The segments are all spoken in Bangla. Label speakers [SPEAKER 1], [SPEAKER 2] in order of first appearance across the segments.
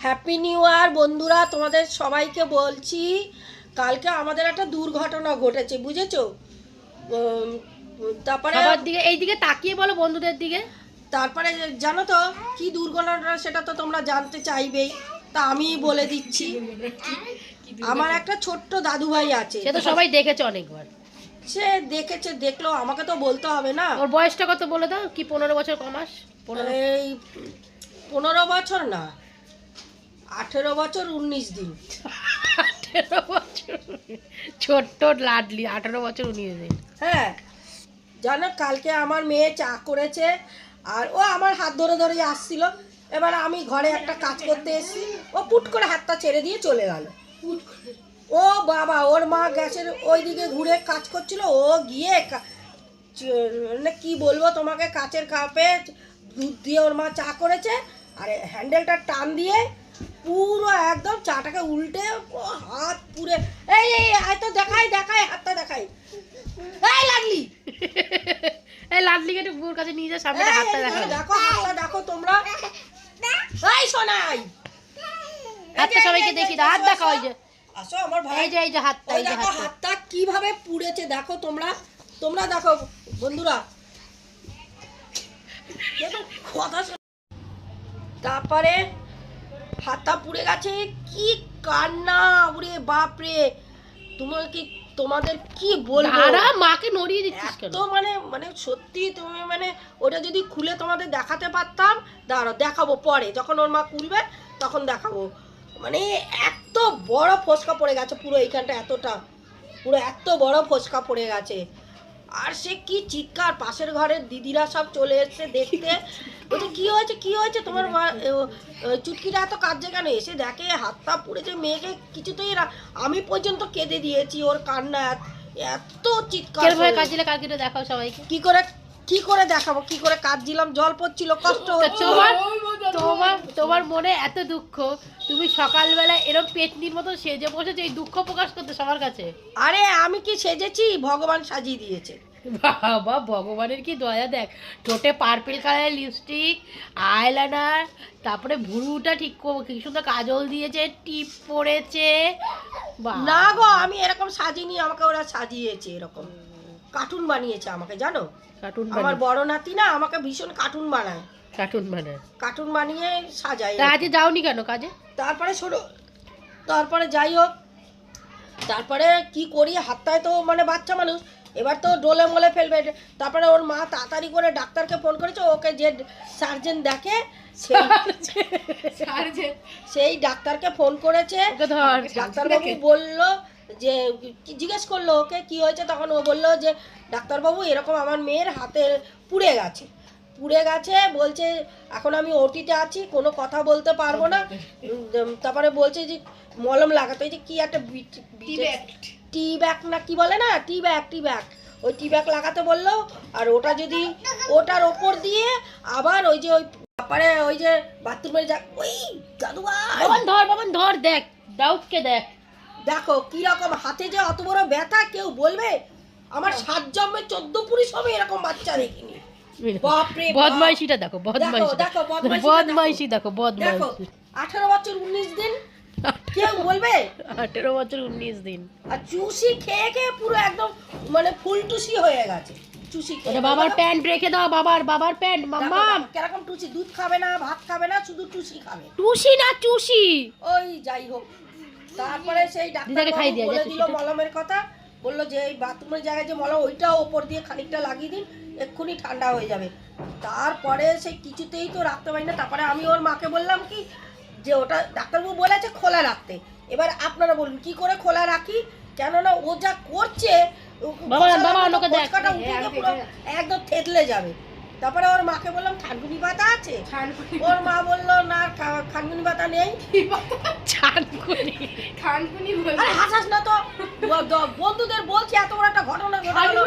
[SPEAKER 1] হ্যাপি নিউ ইয়ার বন্ধুরা, তোমাদের সবাইকে বলছি কালকে আমাদের একটা দুর্ঘটনা ঘটেছে, বুঝেছো? তারপরে
[SPEAKER 2] সবার দিকে এই দিকে তাকিয়ে বলো, বন্ধুদের দিকে।
[SPEAKER 1] তারপরে জানো তো কি দুর্ঘটনা, সেটা তো তোমরা জানতে চাইবেই, তা আমি বলে দিচ্ছি। আমার একটা ছোট্ট দাদু ভাই আছে,
[SPEAKER 2] সে তো সবাই দেখেছে অনেকবার।
[SPEAKER 1] সে দেখেছে, দেখলো, আমাকে তো বলতে হবে না।
[SPEAKER 2] ওর বয়সটা কত বলে দাও, কি 15 বছর কমাস?
[SPEAKER 1] এই 15 বছর না, 18 বছর 19 দিন।
[SPEAKER 2] 18 বছর, ছোট্ট লাডলি, 18 বছর 19 দিন।
[SPEAKER 1] হ্যাঁ, জানো কালকে আমার মেয়ে চা করেছে, আর ও আমার হাত ধরে ধরে আসছিল। এবার আমি ঘরে একটা কাজ করতে এসেছি, ও পুট করে হাতটা ছেড়ে দিয়ে চলে গেল। ও বাবা, ওর মা গ্যাসের ওই দিকে ঘুরে কাজ করছিল, ও গিয়ে মানে কি বলবো তোমাকে, কাচের কাপে দুধ দিয়ে ওর মা চা করেছে, আর হ্যান্ডেলটা টান দিয়ে পুরো একদম চাটাকে উল্টে ও হাত পুরে, এই এই আয় তো দেখাই দেখাই হাতটা দেখাই, এই লাগলি,
[SPEAKER 2] এই লাডলিকে একটু বুর কাছে নিয়ে যা, সামনে হাতটা দেখা।
[SPEAKER 1] দেখো হাতটা দেখো তোমরা, এই শোনাই
[SPEAKER 2] হাতটা সবাইকে দেখি দাও, হাত দেখা। ওই যে
[SPEAKER 1] আসো আমার ভাই,
[SPEAKER 2] এই যে হাতটা, এই যে
[SPEAKER 1] দেখো হাতটা কিভাবে পুড়েছে, দেখো তোমরা, তোমরা দেখো বন্ধুরা। কথা তারপরে হাতটা পুড়ে গেছে, কি কান্না, ওরে বাপরে, তোমাদের কি বলবো,
[SPEAKER 2] মাকে নড়িয়ে দিচ্ছিস কেন?
[SPEAKER 1] তো মানে মানে সত্যি তুমি মানে ওটা যদি খুলে তোমাদের দেখাতে পারতাম, দাঁড়াও দেখাবো পরে, যখন ওর মা খুলবে তখন দেখাবো। মানে এত বড় ফোসকা পড়ে গেছে পুরো এইখানটা, এতটা পুরো এত বড় ফোসকা পড়ে গেছে। আর সে কি চিৎকার, পাশের ঘরের দিদিরা সব চলে এসছে দেখতে, বলছে কি হয়েছে কি হয়েছে তোমার চুটকিটা এত কাঁদছে কেন, এসে দেখে হাতটা পুড়েছে, মেয়েকে কিছুতেই আমি পর্যন্ত কেঁদে দিয়েছি, ওর কান্না এত চিৎকার।
[SPEAKER 2] কাজলে কালকে দেখাও সবাইকে।
[SPEAKER 1] কি করে দেখাবো, কি করে কাঁদছিলাম, জল পড়ছিল, কষ্ট হচ্ছে।
[SPEAKER 2] তোমার মনে এত দুঃখ, তুমি সকালবেলা এরকম পেটনির মতো সেজে বসেছো এই দুঃখ প্রকাশ করতে সবার কাছে।
[SPEAKER 1] আরে আমি কি সেজেছি, ভগবান সাজিয়ে দিয়েছে।
[SPEAKER 2] বাবা, ভগবানের কি দয়া, দেখ ঠোঁটে পার্পল কালারের লিপস্টিক, আইলাইনার, তারপরে ভুরুটা ঠিক কি সুন্দর কাজল দিয়েছে, টিপ পরেছে।
[SPEAKER 1] না গো, আমি এরকম সাজিনি, আমাকে ওরা সাজিয়েছে, এরকম কার্টুন বানিয়েছে আমাকে, জানো? আমার বড় নাতি না আমাকে ভীষণ কার্টুন বানায়, কার্টুন বানিয়ে সাজায়।
[SPEAKER 2] আজকে যাওনি কেন কাজে?
[SPEAKER 1] তারপরে শোনো, তারপরে যাই হোক, তারপরে কি করি, হাতটায় তো মানে বাচ্চা মানুষ, এবার তো ডোলে মোলে ফেলবে। তারপরে ওর মা তাড়াতাড়ি করে ডাক্তারকে ফোন করেছে, ওকে যে সার্জেন দেখে সেই ডাক্তারকে ফোন করেছে। ডাক্তারবাবু বললো যে, জিজ্ঞেস করলো ওকে কি হয়েছে, তখন ও বললো যে ডাক্তারবাবু এরকম আমার মেয়ের হাতে পুড়ে গেছে, বলছে এখন আমি ওটিতে আছি, কোনো কথা বলতে পারবো না। তারপরে বলছে যে মলম লাগাতে, ওই যে কি একটা টি ব্যাগ না কি বলে না, টি ব্যাগ, ওই টি ব্যাগ লাগাতে বললো। আর ওটা যদি ওটার ওপর দিয়ে আবার ওই যে ওই তারপরে ওই যে বাথরুমে যা, ওই দাদু
[SPEAKER 2] বাবান ধর দেখ, ডাউটকে দেখ,
[SPEAKER 1] দেখো কি রকম হাতে যে অত বড় ব্যথা, কেউ বলবে আমার 7 জন্মে 14 পুরুষ হবে এরকম বাচ্চা দেখিনি। বাপরে,
[SPEAKER 2] বদমাইশিটা দেখো, বদমাইশি দেখো।
[SPEAKER 1] 18 বছর 19 দিন, কেউ বলবে?
[SPEAKER 2] 18 বছর 19 দিন।
[SPEAKER 1] আর চুষি খেয়ে খেয়ে পুরো একদম মানে ফুল টুসি হয়ে গেছে। চুষি খেয়ে
[SPEAKER 2] বাবার প্যান্ট রেখে দাও, বাবার প্যান্ট। মাম্মা
[SPEAKER 1] কিরকম টুসি, দুধ খাবে না, ভাত খাবে না, শুধু টুসি খাবে।
[SPEAKER 2] টুসি না চুষি,
[SPEAKER 1] ওই যাই হোক, তারপরে সেই ডাক্তার বলে দিল মলমের কথা, বললো যে এই বাথরুমের জায়গায় যে মলম, ওইটাও ওপর দিয়ে খানিকটা লাগিয়ে দিন, এক্ষুনি ঠান্ডা হয়ে যাবে। তারপরে সেই কিছুতেই তো রাখতে পারি না। তারপরে আমি ওর মাকে বললাম কি যে ওটা ডাক্তারবাবু বলেছে খোলা রাখতে, এবার আপনারা বলুন কি করে খোলা রাখি, কেননা ও যা করছে একদম থেতলে যাবে। তারপরে ওর মাকে বললাম থানকুনি পাতা আছে, ওর মা বললো না থানকুনি পাতা নেই। হাসাস না তো, বন্ধুদের বলছি এত বড় একটা ঘটনা ঘটলো।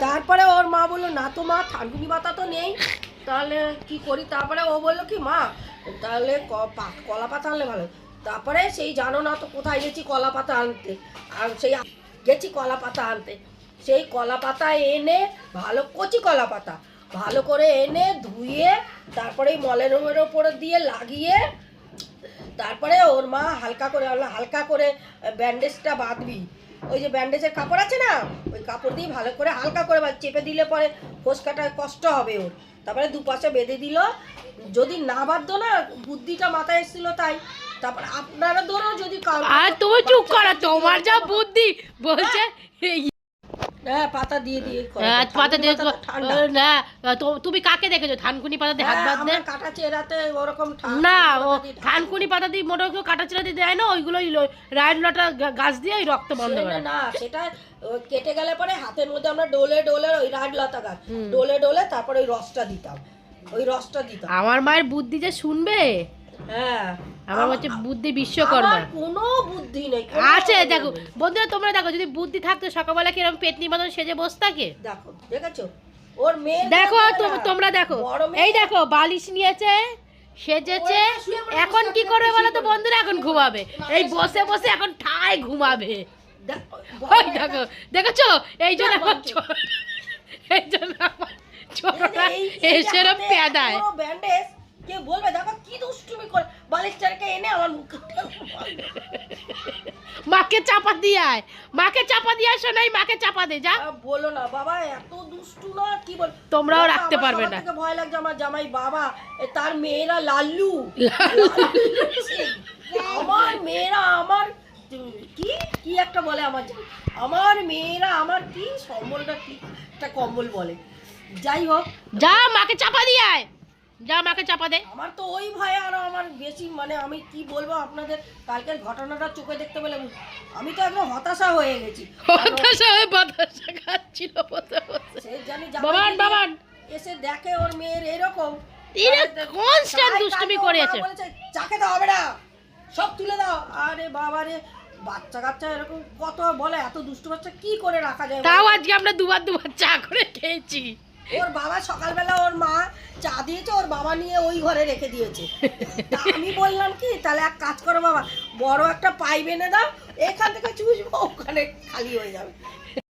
[SPEAKER 1] তারপরে ওর মা বললো না তো মা, থানকুনি পাতা তো নেই, তাহলে কি করি? তারপরে ও বললো কি মা তাহলে কলা পাতা আনলে ভালো। তারপরে সেই জানো না তো কোথায় গেছি কলা পাতা আনতে, আর সেই গেছি কলা পাতা আনতে, সেই কলা পাতা এনে ভালো কচি কলা পাতা ভালো করে এনে ধুয়ে তারপরে এই মলের ওপরে দিয়ে লাগিয়ে তারপরে ওর মা হালকা করে ব্যান্ডেজটা বাঁধবি। ওই যে ব্যান্ডেজের কাপড় আছে না, ওই কাপড় দিয়ে ভালো করে হালকা করে চেপে দিলে পরে ফোসকাটা কষ্ট হবে ওর। তারপরে দুপাশে বেঁধে দিল। যদি না বাঁধতো না, বুদ্ধিটা মাথায় এসেছিল তাই। তারপর আপনারা ধরো যদি
[SPEAKER 2] আর তুমি চুপ করো, তোমার যা বুদ্ধি বলছে
[SPEAKER 1] হ্যাঁ পাতা দিয়ে দিয়ে করে।
[SPEAKER 2] পাতা দিয়ে
[SPEAKER 1] ঠান্ডা
[SPEAKER 2] না। তুমি কাকে দেখেছো থানকুনি পাতা দিয়ে হাত
[SPEAKER 1] হ্যাঁ,
[SPEAKER 2] বাঁধতে?
[SPEAKER 1] আমার কাটা চেরাতে ওরকম
[SPEAKER 2] না, ও থানকুনি পাতা দিয়ে মোটা কেউ কাটা চিরা দিয়ে দেয় না, ওইগুলো রায়নলটা গাছ দিয়ে ওই রক্ত বন্ধ করে।
[SPEAKER 1] না সেটা কেটে গেলে পরে হাতের মধ্যে আমরা ডোলে ডোলে ওই রাজলতা গাছ ডোলে ডোলে তারপরে ওই রসটা দিতাম, ওই রসটা দিতাম।
[SPEAKER 2] আমার মায়ের বুদ্ধি যে শুনবে,
[SPEAKER 1] হ্যাঁ
[SPEAKER 2] আমার হচ্ছে বুদ্ধি বিশ্বকর্মা।
[SPEAKER 1] আমার কোনো বুদ্ধি নেই।
[SPEAKER 2] আছে দেখো বন্ধুরা, তোমরা দেখো যদি বুদ্ধি থাকতো সকালবেলা কিরকম পেটনি মতন সেজে বসে থাকে।
[SPEAKER 1] দেখো দেখেছো ওর মেয়ে,
[SPEAKER 2] দেখো তোমরা দেখো, এই দেখো বালিশ নিয়েছে, সেজেছে, এখন কি করবে বলো তো বন্ধুরা? এখন ঘুমাবে, এই বসে বসে এখন ঠায় ঘুমাবে। ওই দেখো, দেখেছো? এই জন্য আমার এই জন্য আমার ছোটটা এসেরও পেদায়।
[SPEAKER 1] ব্যান্ডেজ কে বলবে দেখো কি দুষ্টুমি করে, বালিশটাকে এনে আমার মুখে
[SPEAKER 2] মাকে চাপা দিয়ে আয়, মাকে চাপা দিয়ে আসো, নাই মাকে চাপা দে যা।
[SPEAKER 1] বলো না বাবা এত দুষ্টু না, কি বল
[SPEAKER 2] তোমরাও রাখতে পারবে না।
[SPEAKER 1] আমার ভয় লাগছে আমার জামাই বাবা, তার মেয়েরা লাল্লু আমার মেয়েরা আমার কি কি একটা বলে আমার মেয়েরা আমার কি সম্বলটা কি একটা কম্বল বলে। যাই হোক,
[SPEAKER 2] যা মাকে চাপা দিয়ে আয়, যা মাকে চাপা দে।
[SPEAKER 1] আমার তো ওই ভয়ে আরো আমার বেশি, মানে আমি কি বলবো আপনাদের, কালকের ঘটনাটা চোখে দেখতে পেলে আমি তো একদম হতাশা হয়ে গেছি।
[SPEAKER 2] হতাশা হয়ে বাতাসা খাচ্ছিল বসে বসে।
[SPEAKER 1] সে জানি
[SPEAKER 2] বাবান
[SPEAKER 1] এসে দেখে ওর মেয়ের এরকম,
[SPEAKER 2] এরা কনস্ট্যান্ট দুষ্টুমি করে আছে।
[SPEAKER 1] বলেছে চা খেতে হবে না, সব তুলে দাও। আরে বাবা রে, বাচ্চা কাচ্চা এরকম কত বলে, এত দুষ্টু বাচ্চা কি করে রাখা যায়?
[SPEAKER 2] তাও আজকে আমরা দুবার চা করে খেয়েছি।
[SPEAKER 1] ওর বাবা সকালবেলা ওর মা চা দিয়েছে, ওর বাবা নিয়ে ওই ঘরে রেখে দিয়েছে। তা আমি বললাম কি, তাহলে এক কাজ করো বাবা, বড় একটা পাইপ এনে দাও, এখান থেকে চুষবো, ওখানে খালি হয়ে যাবে।